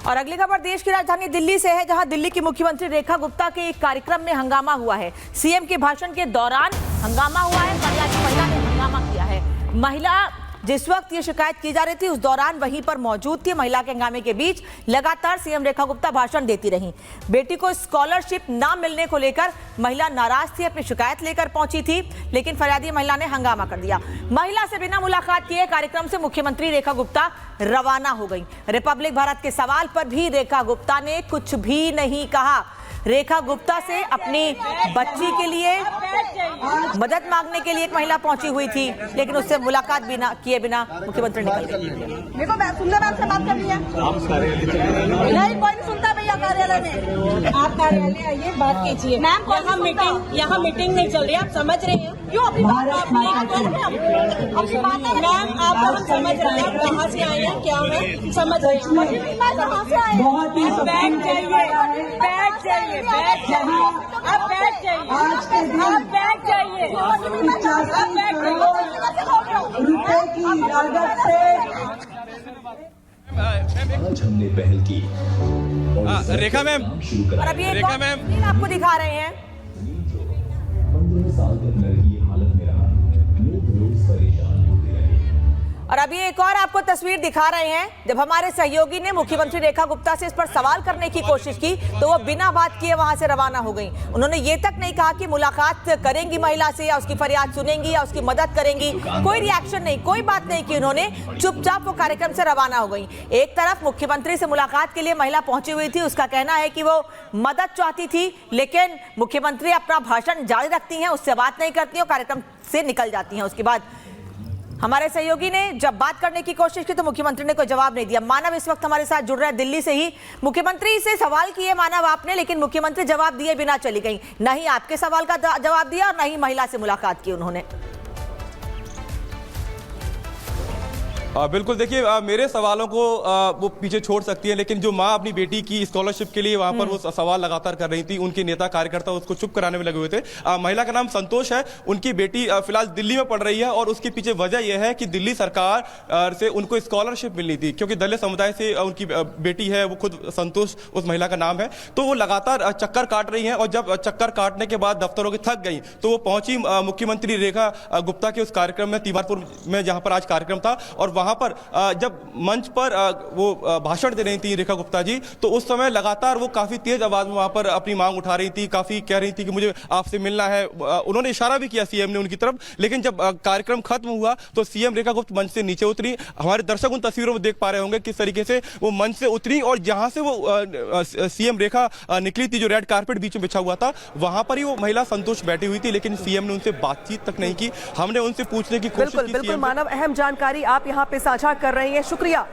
और अगली खबर देश की राजधानी दिल्ली से है, जहां दिल्ली की मुख्यमंत्री रेखा गुप्ता के एक कार्यक्रम में हंगामा हुआ है। सीएम के भाषण के दौरान हंगामा हुआ है। महिला ने हंगामा किया है। महिला जिस वक्त ये शिकायत की जा रही थी उस दौरान वहीं पर मौजूद थी। महिला के हंगामे के बीच लगातार सीएम रेखा गुप्ता भाषण देती रहीं। बेटी को स्कॉलरशिप ना मिलने को लेकर महिला नाराज थी, अपनी शिकायत लेकर पहुंची थी, लेकिन फरियादी महिला ने हंगामा कर दिया। महिला से बिना मुलाकात किए कार्यक्रम से मुख्यमंत्री रेखा गुप्ता रवाना हो गई। रिपब्लिक भारत के सवाल पर भी रेखा गुप्ता ने कुछ भी नहीं कहा। रेखा गुप्ता से अपनी बच्ची के लिए मदद मांगने के लिए एक महिला पहुंची हुई थी, लेकिन उससे मुलाकात किए बिना मुख्यमंत्री निकल गए। देखो सुंदर मैम से बात करनी है। नहीं, कोई नहीं सुनता भैया कार्यालय में। आप कार्यालय आइए, बात कीजिए। मैम यहाँ मीटिंग नहीं चल रही, आप समझ रहे हैं क्यों? अपनी बात मैम आप हम समझ रहे हैं, आप कहाँ से आए हैं, क्या है, समझ रहे हैं। कहाँ से आए? बैठ जाइए, बैठ जाइए, बैठ जाइए, आप बैठ जाइए, आप बैठ जाइए, रुपए की लागत से आज हमने पहल की। रेखा मैम, और अभी रेखा मैम आपको दिखा रहे हैं। 15 साल तक लड़की हालत में रहा, लोग रोज परेशान होते रहे। और अभी एक और आपको तस्वीर दिखा रहे हैं, जब हमारे सहयोगी ने मुख्यमंत्री रेखा गुप्ता से इस पर सवाल करने की कोशिश की तो वो बिना बात किए वहां से रवाना हो गई। उन्होंने ये तक नहीं कहा कि मुलाकात करेंगी महिला से या उसकी फरियाद सुनेंगी या उसकी मदद करेंगी। कोई रिएक्शन नहीं, कोई बात नहीं की उन्होंने, चुपचाप वो कार्यक्रम से रवाना हो गई। एक तरफ मुख्यमंत्री से मुलाकात के लिए महिला पहुंची हुई थी, उसका कहना है कि वो मदद चाहती थी, लेकिन मुख्यमंत्री अपना भाषण जारी रखती हैं, उससे बात नहीं करती हैं, कार्यक्रम से निकल जाती हैं। उसके बाद हमारे सहयोगी ने जब बात करने की कोशिश की तो मुख्यमंत्री ने कोई जवाब नहीं दिया। मानव इस वक्त हमारे साथ जुड़ रहा है दिल्ली से ही। मुख्यमंत्री से सवाल किए मानव आपने, लेकिन मुख्यमंत्री जवाब दिए बिना चली गई। न ही आपके सवाल का जवाब दिया और न ही महिला से मुलाकात की उन्होंने। बिल्कुल, देखिए मेरे सवालों को वो पीछे छोड़ सकती है, लेकिन जो माँ अपनी बेटी की स्कॉलरशिप के लिए वहां पर वो सवाल लगातार कर रही थी, उनके नेता कार्यकर्ता उसको चुप कराने में लगे हुए थे। महिला का नाम संतोष है, उनकी बेटी फिलहाल दिल्ली में पढ़ रही है और उसके पीछे वजह यह है कि दिल्ली सरकार से उनको स्कॉलरशिप मिलनी थी, क्योंकि दलित समुदाय से उनकी बेटी है, वो खुद संतोष उस महिला का नाम है। तो वो लगातार चक्कर काट रही है और जब चक्कर काटने के बाद दफ्तरों की थक गई तो वो पहुंची मुख्यमंत्री रेखा गुप्ता के उस कार्यक्रम में, तिवारपुर में, जहां पर आज कार्यक्रम था। और वहां पर जब मंच पर वो भाषण दे रही थी रेखा गुप्ता जी, तो उस समय लगातार वो काफी तेज आवाज में वहां पर अपनी मांग उठा रही थी, काफी कह रही थी कि मुझे आपसे मिलना है। उन्होंने इशारा भी किया सीएम ने उनकी तरफ, लेकिन जब कार्यक्रम खत्म हुआ तो सीएम रेखा गुप्ता मंच से नीचे उतरी। हमारे दर्शक उन तस्वीरों में देख पा रहे होंगे किस तरीके से वो मंच से उतरी और जहां से वो सीएम रेखा निकली थी, जो रेड कारपेट बीच में बिछा हुआ था, वहां पर ही वो महिला संतोष बैठी हुई थी, लेकिन सीएम ने उनसे बातचीत तक नहीं की। हमने उनसे पूछने की कोशिश की। बिल्कुल मानव, अहम जानकारी आप यहाँ पे साझा कर रहे हैं, शुक्रिया।